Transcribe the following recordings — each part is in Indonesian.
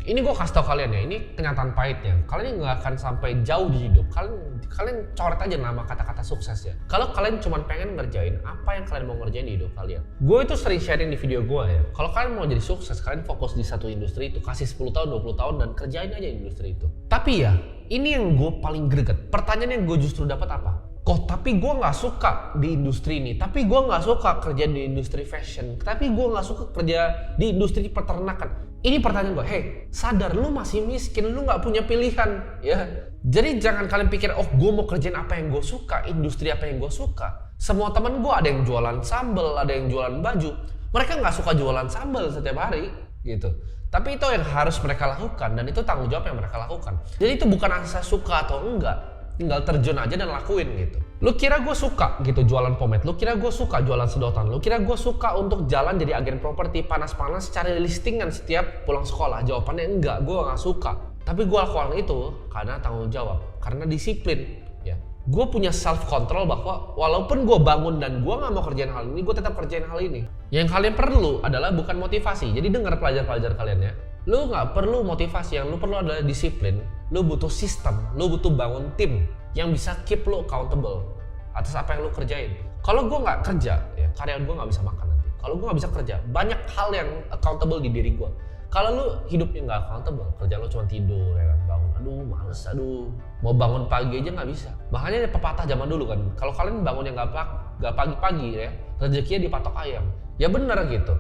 Ini gue kasih tau kalian ya, ini kenyataan pahitnya. Kalian nggak akan sampai jauh di hidup. Kalian coret aja nama kata-kata sukses ya. Kalau kalian cuma pengen ngerjain apa yang kalian mau ngerjain di hidup kalian. Gue itu sering sharing di video gue ya. Kalau kalian mau jadi sukses, kalian fokus di satu industri itu, kasih 10 tahun, 20 tahun dan kerjain aja industri itu. Tapi ya, ini yang gue paling greget. Pertanyaan yang gue justru dapat apa? Kok tapi gue nggak suka di industri ini, tapi gue nggak suka kerja di industri fashion, tapi gue nggak suka kerja di industri peternakan. Ini pertanyaan gue, hey sadar lu masih miskin, lu nggak punya pilihan ya. Jadi jangan kalian pikir, oh gue mau kerjain apa yang gue suka, industri apa yang gue suka. Semua teman gue ada yang jualan sambal, ada yang jualan baju. Mereka nggak suka jualan sambal setiap hari gitu. Tapi itu yang harus mereka lakukan dan itu tanggung jawab yang mereka lakukan. Jadi itu bukan asal suka atau enggak. Tinggal terjun aja dan lakuin gitu. Lu kira gue suka gitu jualan pomade, lu kira gue suka jualan sedotan, lu kira gue suka untuk jalan jadi agen properti panas-panas cari listingan setiap pulang sekolah? Jawabannya enggak, gue gak suka. Tapi gue lakukan itu karena tanggung jawab, karena disiplin ya. Gue punya self control bahwa walaupun gue bangun dan gue gak mau kerjain hal ini, gue tetap kerjain hal ini. Yang kalian perlu adalah bukan motivasi, jadi dengar pelajar-pelajar kalian ya. Lu nggak perlu motivasi, yang lu perlu adalah disiplin. Lu butuh sistem, lu butuh bangun tim yang bisa keep lu accountable atas apa yang lu kerjain. Kalau gue nggak kerja, ya karyawan gue nggak bisa makan nanti. Kalau gue nggak bisa kerja, banyak hal yang accountable di diri gue. Kalau lu hidupnya nggak accountable, kerja lu cuma tidur ya kan, bangun, aduh males, aduh mau bangun pagi aja nggak bisa. Makanya ada pepatah zaman dulu kan, kalau kalian bangun yang nggak pagi-pagi ya, rezekinya dipatok ayam. Ya bener gitu.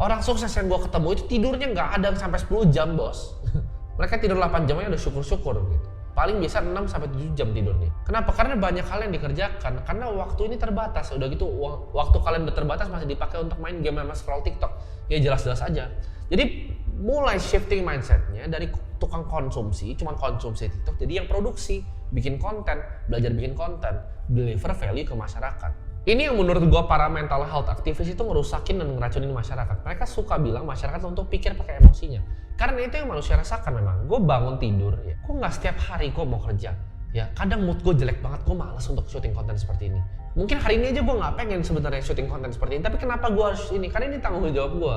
Orang sukses yang gue ketemu itu tidurnya nggak ada sampai 10 jam bos. Mereka tidur 8 jam aja udah syukur-syukur gitu. Paling biasa 6-7 jam tidurnya. Kenapa? Karena banyak hal yang dikerjakan. Karena waktu ini terbatas. Udah gitu waktu kalian udah terbatas masih dipakai untuk main game sama scroll TikTok. Ya jelas-jelas aja. Jadi mulai shifting mindsetnya dari tukang konsumsi, cuman konsumsi TikTok, jadi yang produksi, bikin konten, belajar bikin konten, deliver value ke masyarakat. Ini yang menurut gue para mental health aktivis itu ngerusakin dan ngeracunin masyarakat. Mereka suka bilang masyarakat untuk pikir pakai emosinya. Karena itu yang manusia rasakan memang. Gue bangun tidur, ya. Gue nggak setiap hari gue mau kerja. Ya, kadang mood gue jelek banget, gue malas untuk syuting konten seperti ini. Mungkin hari ini aja gue nggak pengen sebenarnya syuting konten seperti ini. Tapi kenapa gue harus ini? Karena ini tanggung jawab gue.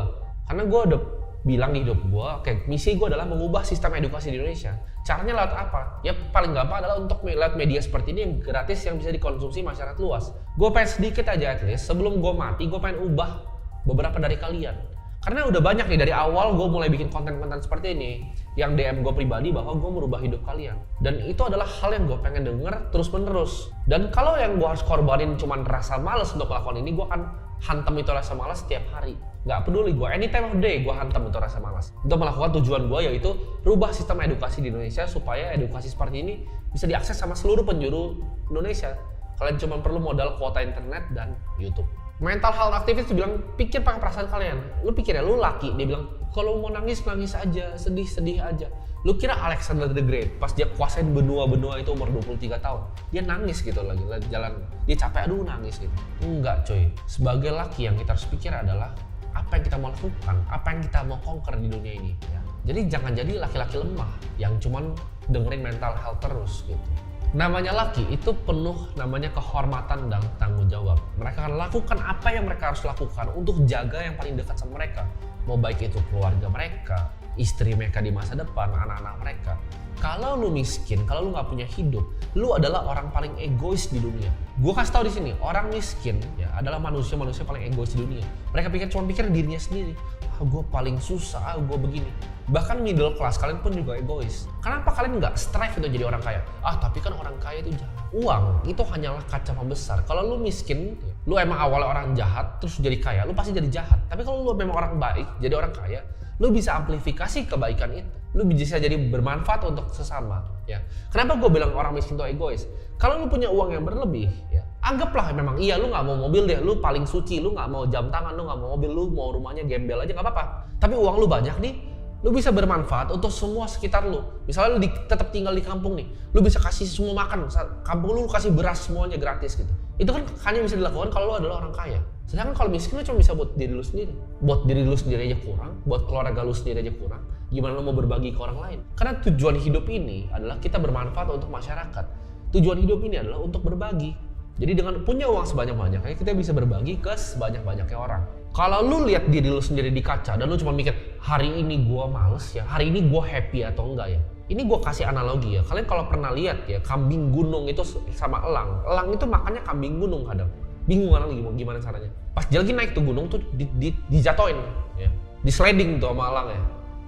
Karena gue udah bilang di hidup gue, oke, misi gue adalah mengubah sistem edukasi di Indonesia. Caranya lewat apa? Ya paling gampang adalah untuk lewat media seperti ini yang gratis yang bisa dikonsumsi masyarakat luas. Gue pengen sedikit aja at least, sebelum gue mati gue pengen ubah beberapa dari kalian. Karena udah banyak nih dari awal gue mulai bikin konten-konten seperti ini yang DM gue pribadi bahwa gue merubah hidup kalian. Dan itu adalah hal yang gue pengen denger terus-menerus. Dan kalau yang gue harus korbanin cuman rasa males untuk melakukan ini, gue akan hantam itu rasa malas setiap hari. Gak peduli gue, anytime of day gue hantam itu rasa malas. Untuk melakukan tujuan gue yaitu rubah sistem edukasi di Indonesia supaya edukasi seperti ini bisa diakses sama seluruh penjuru Indonesia. Kalian cuma perlu modal kuota internet dan YouTube. Mental health aktivis bilang, pikir pakai perasaan kalian. Lu pikir ya, lu laki, dia bilang, kalau mau nangis, nangis aja, sedih aja. Lu kira Alexander the Great, pas dia kuasain benua-benua itu umur 23 tahun, dia nangis gitu lagi jalan, dia capek, aduh nangis gitu. Enggak coy, sebagai laki yang kita harus pikir adalah, apa yang kita mau lakukan, apa yang kita mau conquer di dunia ini. Ya. Jadi jangan jadi laki-laki lemah, yang cuman dengerin mental health terus gitu. Namanya laki itu penuh namanya kehormatan dan tanggung jawab. Mereka akan lakukan apa yang mereka harus lakukan untuk jaga yang paling dekat sama mereka. Mau baik itu keluarga mereka, istri mereka di masa depan, anak-anak mereka. Kalau lu miskin, kalau lu nggak punya hidup, lu adalah orang paling egois di dunia. Gue kasih tau di sini, orang miskin ya adalah manusia paling egois di dunia. Mereka cuma pikir dirinya sendiri. Gue paling susah, gue begini. Bahkan middle class kalian pun juga egois. Kenapa kalian nggak strive untuk jadi orang kaya? Tapi kan orang kaya itu jahat. Uang itu hanyalah kaca pembesar. Kalau lu miskin, lu emang awalnya orang jahat, terus jadi kaya, lu pasti jadi jahat. Tapi kalau lu memang orang baik, jadi orang kaya, lu bisa amplifikasi kebaikan itu. Lu bisa jadi bermanfaat untuk sesama. Ya. Kenapa gue bilang orang miskin itu egois? Kalau lu punya uang yang berlebih, ya, anggaplah memang iya lu nggak mau mobil deh, lu paling suci, lu nggak mau jam tangan, lu nggak mau mobil, lu mau rumahnya gembel aja nggak apa-apa. Tapi uang lu banyak nih, lu bisa bermanfaat untuk semua sekitar lu. Misalnya lu tetap tinggal di kampung nih, lu bisa kasih semua makan, kampung lu kasih beras semuanya gratis gitu. Itu kan hanya bisa dilakukan kalau lu adalah orang kaya. Sedangkan kalau miskin lu cuma bisa buat diri lu sendiri. Buat diri lu sendiri aja kurang, buat keluarga lu sendiri aja kurang. Gimana lu mau berbagi ke orang lain? Karena tujuan hidup ini adalah kita bermanfaat untuk masyarakat. Tujuan hidup ini adalah untuk berbagi. Jadi dengan punya uang sebanyak-banyaknya kita bisa berbagi ke sebanyak-banyaknya orang. Kalau lu lihat diri lu sendiri di kaca dan lu cuma mikir hari ini gua males ya, hari ini gua happy atau enggak ya. Ini gua kasih analogi ya. Kalian kalau pernah lihat ya kambing gunung itu sama elang. Elang itu makannya kambing gunung kadang. Bingung kan lagi gimana caranya. Pas dia lagi naik tuh gunung tuh dijatoin ya. Di sliding tuh sama elang ya.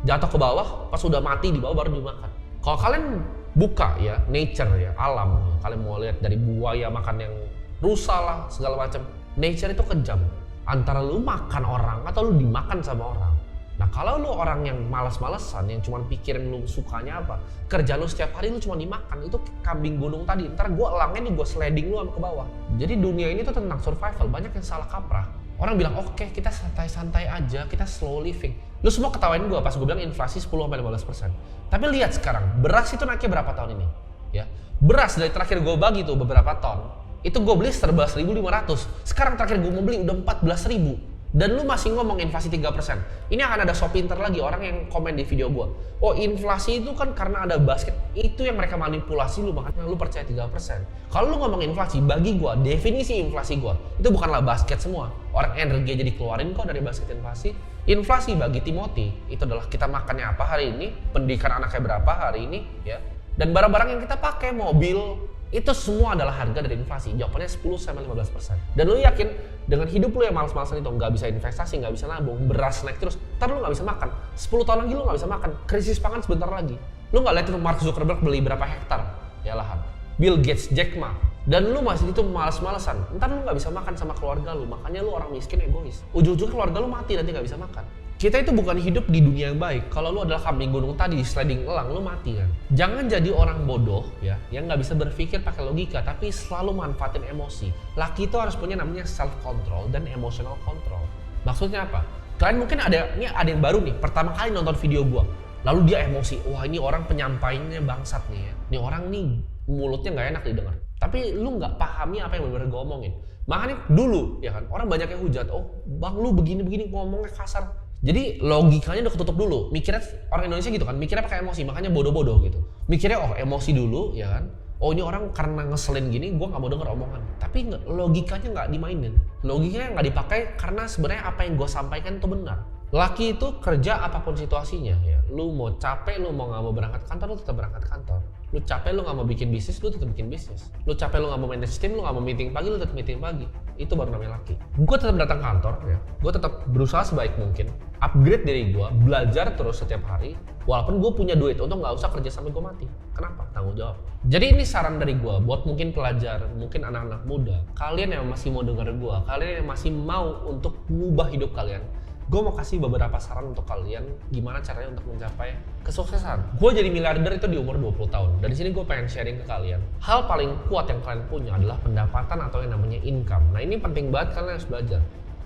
Jatuh ke bawah, pas udah mati di bawah baru dimakan. Kalau kalian buka ya nature ya, alam ya. Kalian mau lihat dari buaya makan yang rusa lah segala macam. Nature itu kejam. Antara lu makan orang atau lu dimakan sama orang. Nah kalau lu orang yang malas-malesan, yang cuma pikirin lu sukanya apa, kerja lu setiap hari lu cuma dimakan, itu kambing gunung tadi. Ntar gua elangnya nih gua sliding lu ke bawah. Jadi dunia ini tuh tentang survival, banyak yang salah kaprah. Orang bilang oke, kita santai-santai aja, kita slow living. Lu semua ketawain gua pas gua bilang inflasi 10-15%. Tapi lihat sekarang, beras itu naiknya berapa tahun ini? Ya, beras dari terakhir gua bagi tuh beberapa ton. Itu gue beli serba 1.500. Sekarang terakhir gue mau beli udah 14.000. Dan lu masih ngomong inflasi 3%. Ini akan ada so pinter lagi orang yang komen di video gue. Oh inflasi itu kan karena ada basket. Itu yang mereka manipulasi lu, makanya lu percaya 3%. Kalau lu ngomong inflasi, bagi gue definisi inflasi gue itu bukanlah basket semua. Orang energi jadi keluarin kok dari basket inflasi. Inflasi bagi Timothy itu adalah kita makannya apa hari ini, pendidikan anaknya berapa hari ini ya. Dan barang-barang yang kita pakai, mobil, itu semua adalah harga dari inflasi. Jawabannya 10-15%. Dan lu yakin dengan hidup lu yang malas-malasan itu nggak bisa investasi, nggak bisa nabung, beras naik terus, ntar lu nggak bisa makan. 10 tahun lagi lu nggak bisa makan. Krisis pangan sebentar lagi. Lu nggak lihat itu Mark Zuckerberg beli berapa hektar ya lahan. Bill Gates, Jack Ma. Dan lu masih itu malas-malasan. Ntar lu nggak bisa makan sama keluarga lu. Makanya lu orang miskin egois. Ujung-ujungnya keluarga lu mati nanti nggak bisa makan. Kita itu bukan hidup di dunia yang baik. Kalau lu adalah kambing gunung tadi, sliding elang, lu mati kan. Jangan jadi orang bodoh ya, yang nggak bisa berpikir pakai logika, tapi selalu manfaatin emosi. Laki itu harus punya namanya self control dan emotional control. Maksudnya apa? Kalian mungkin ada yang baru nih, pertama kali nonton video gua, lalu dia emosi. Wah ini orang penyampaiannya bangsat nih ya. Ini orang nih mulutnya nggak enak didengar. Tapi lu nggak pahami apa yang benar-benar gua omongin. Makanya dulu ya kan, orang banyak yang hujat. Oh bang lu begini-begini ngomongnya kasar. Jadi logikanya udah ketutup dulu. Mikirnya orang Indonesia gitu kan, mikirnya pakai emosi, makanya bodoh-bodoh gitu. Mikirnya oh emosi dulu ya kan. Oh ini orang karena ngeselin gini, gue nggak mau denger omongan. Tapi logikanya nggak dimainin. Logikanya nggak dipakai karena sebenarnya apa yang gue sampaikan itu benar. Laki itu kerja apapun situasinya ya. Lu mau capek, lu mau nggak mau berangkat kantor, lu tetap berangkat kantor. Lu capek, lu nggak mau bikin bisnis, lu tetap bikin bisnis. Lu capek, lu nggak mau manage tim, lu nggak mau meeting pagi, lu tetap meeting pagi. Itu baru namanya laki. Gue tetap datang kantor ya. Gue tetap berusaha sebaik mungkin. Upgrade diri gue, belajar terus setiap hari. Walaupun gue punya duit untuk nggak usah kerja sampai gue mati. Kenapa? Tanggung jawab. Jadi ini saran dari gue buat mungkin pelajar, mungkin anak-anak muda. Kalian yang masih mau denger gue, kalian yang masih mau untuk mengubah hidup kalian. Gue mau kasih beberapa saran untuk kalian gimana caranya untuk mencapai kesuksesan. Gue jadi miliarder itu di umur 20 tahun. Dari sini gue pengen sharing ke kalian. Hal paling kuat yang kalian punya adalah pendapatan atau yang namanya income. Nah ini penting banget kalian harus belajar.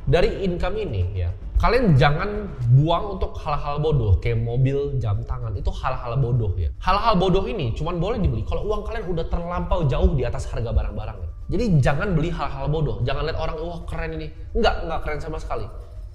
Dari income ini ya, kalian jangan buang untuk hal-hal bodoh kayak mobil, jam tangan. Itu hal-hal bodoh ya. Hal-hal bodoh ini cuman boleh dibeli kalau uang kalian udah terlampau jauh di atas harga barang-barangnya. Jadi jangan beli hal-hal bodoh. Jangan lihat orang, wah keren ini. Enggak keren sama sekali.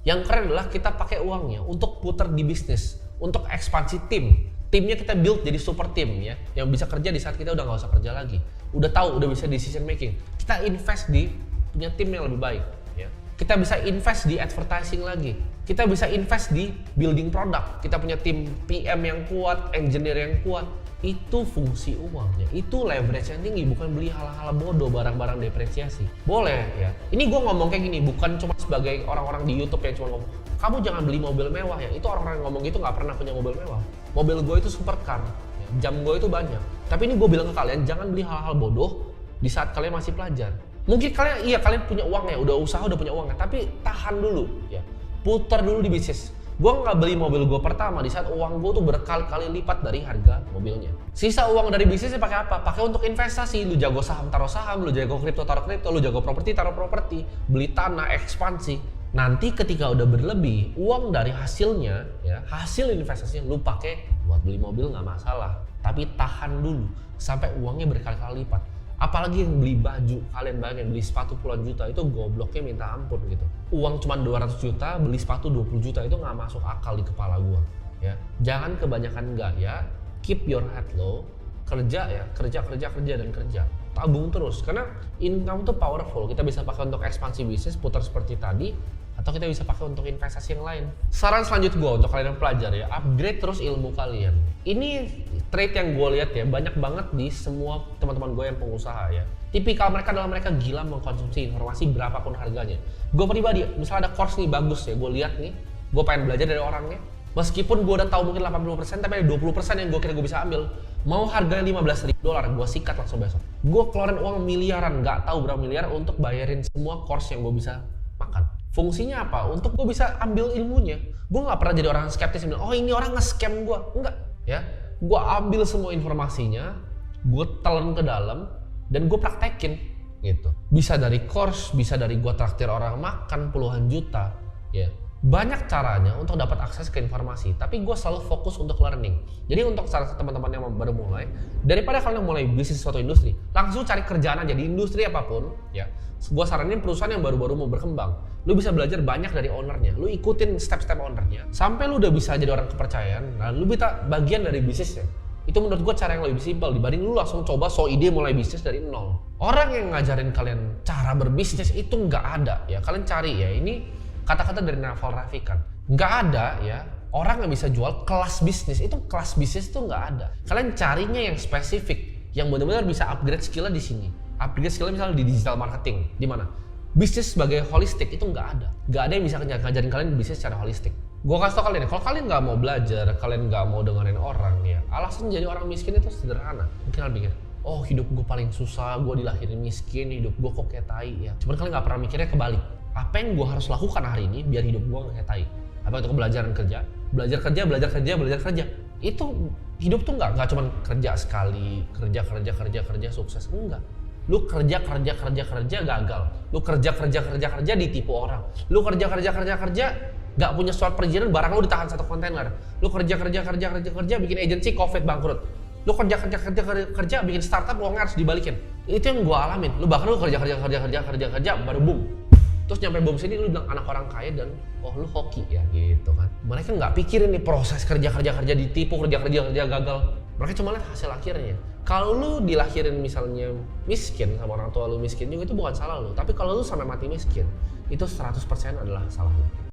Yang keren adalah kita pakai uangnya untuk putar di bisnis, untuk ekspansi tim. Timnya kita build jadi super team ya, yang bisa kerja di saat kita udah nggak usah kerja lagi. Udah tahu, udah bisa decision making. Kita invest di punya tim yang lebih baik. Ya. Kita bisa invest di advertising lagi. Kita bisa invest di building product. Kita punya tim PM yang kuat, engineer yang kuat. Itu fungsi uangnya, itu leverage yang tinggi, bukan beli hal-hal bodoh, barang-barang depresiasi. Boleh ya, ini gue ngomong kayak gini bukan cuma sebagai orang-orang di YouTube yang cuma ngomong kamu jangan beli mobil mewah ya. Itu orang-orang yang ngomong gitu nggak pernah punya mobil mewah. Mobil gue itu supercar ya. Jam gue itu banyak. Tapi ini gue bilang ke kalian, jangan beli hal-hal bodoh di saat kalian masih pelajar. Mungkin kalian punya uang ya, udah usaha, udah punya uangnya, tapi tahan dulu ya, putar dulu di bisnis. Gue nggak beli mobil gue pertama di saat uang gue tuh berkali-kali lipat dari harga mobilnya. Sisa uang dari bisnisnya pakai apa? Pakai untuk investasi. Lu jago saham, taruh saham. Lu jago kripto, taruh kripto. Lu jago properti, taruh properti. Beli tanah, ekspansi. Nanti ketika udah berlebih, uang dari hasilnya, ya hasil investasinya lu pakai buat beli mobil nggak masalah. Tapi tahan dulu sampai uangnya berkali-kali lipat. Apalagi yang beli baju, kalian bayangin beli sepatu puluhan juta, itu gobloknya minta ampun gitu. Uang cuma 200 juta, beli sepatu 20 juta, itu nggak masuk akal di kepala gua. Ya, jangan kebanyakan gaya, keep your head low, kerja ya, kerja dan kerja. Tabung terus, karena income tuh powerful, kita bisa pakai untuk ekspansi bisnis, putar seperti tadi, atau atau kita bisa pakai untuk investasi yang lain. Saran selanjutnya gue untuk kalian yang pelajar ya, upgrade terus ilmu kalian. Ini trait yang gue lihat ya, banyak banget di semua teman-teman gue yang pengusaha ya. Tipikal mereka adalah mereka gila mengkonsumsi informasi berapapun harganya. Gue pribadi, misalnya ada course nih bagus ya, gue lihat nih, gue pengen belajar dari orangnya. Meskipun gue udah tahu mungkin 80%, tapi ada 20% yang gue kira gue bisa ambil. Mau harganya $15.000, gue sikat langsung besok. Gue keluarin uang miliaran, nggak tahu berapa miliar untuk bayarin semua course yang gue bisa makan. Fungsinya apa? Untuk gue bisa ambil ilmunya. Gue nggak pernah jadi orang skeptis yang bilang, oh ini orang nge-scam gue. Enggak, ya. Gue ambil semua informasinya, gue telan ke dalam, dan gue praktekin, gitu. Bisa dari course, bisa dari gue traktir orang makan puluhan juta, ya. Banyak caranya untuk dapat akses ke informasi, tapi gue selalu fokus untuk learning. Jadi untuk salah satu teman-teman yang baru mulai, daripada kalian mulai bisnis suatu industri, langsung cari kerjaan aja di industri apapun, ya. Gue saranin perusahaan yang baru-baru mau berkembang, lu bisa belajar banyak dari ownernya, lu ikutin step-step ownernya, sampai lu udah bisa jadi orang kepercayaan, nah lu bisa bagian dari bisnisnya. Itu menurut gue cara yang lebih simpel dibanding lu langsung coba so ide mulai bisnis dari nol. Orang yang ngajarin kalian cara berbisnis itu nggak ada ya, kalian cari ya, ini kata-kata dari Naval Ravikant. Nggak ada ya orang yang bisa jual kelas bisnis, itu kelas bisnis itu nggak ada. Kalian carinya yang spesifik, yang benar-benar bisa upgrade skillnya di sini. Upgrade skillnya misalnya di digital marketing, di mana? Bisnis sebagai holistik itu nggak ada. Nggak ada yang bisa ngajarin kalian bisnis secara holistik. Gue kasih tau kalian, kalau kalian nggak mau belajar, kalian nggak mau dengerin orang ya, alasan jadi orang miskin itu sederhana. Mungkin kalian pikir, oh hidup gue paling susah, gue dilahirin miskin, hidup gue kok kayak tai ya. Cuman kalian nggak pernah mikirnya kebalik. Apa yang gue harus lakukan hari ini biar hidup gue gak kayak tai? Apa itu pembelajaran kerja? Belajar kerja. Itu hidup tuh nggak cuma kerja sekali, kerja sukses, enggak. Lu kerja gagal. Lu kerja ditipu orang. Lu kerja nggak punya surat perizinan, barang lu ditahan satu kontainer. Lu kerja bikin agensi COVID bangkrut. Lu kerja bikin startup, uangnya harus dibalikin. Itu yang gue alamin. Lu kerja baru boom. Terus nyampe bom sini lu bilang anak orang kaya dan oh lu hoki ya gitu kan. Mereka nggak pikirin nih proses kerja ditipu, kerja gagal. Mereka cuma lihat hasil akhirnya. Kalau lu dilahirin misalnya miskin sama orang tua lu miskin juga itu bukan salah lu. Tapi kalau lu sampai mati miskin, itu 100% adalah salah lu.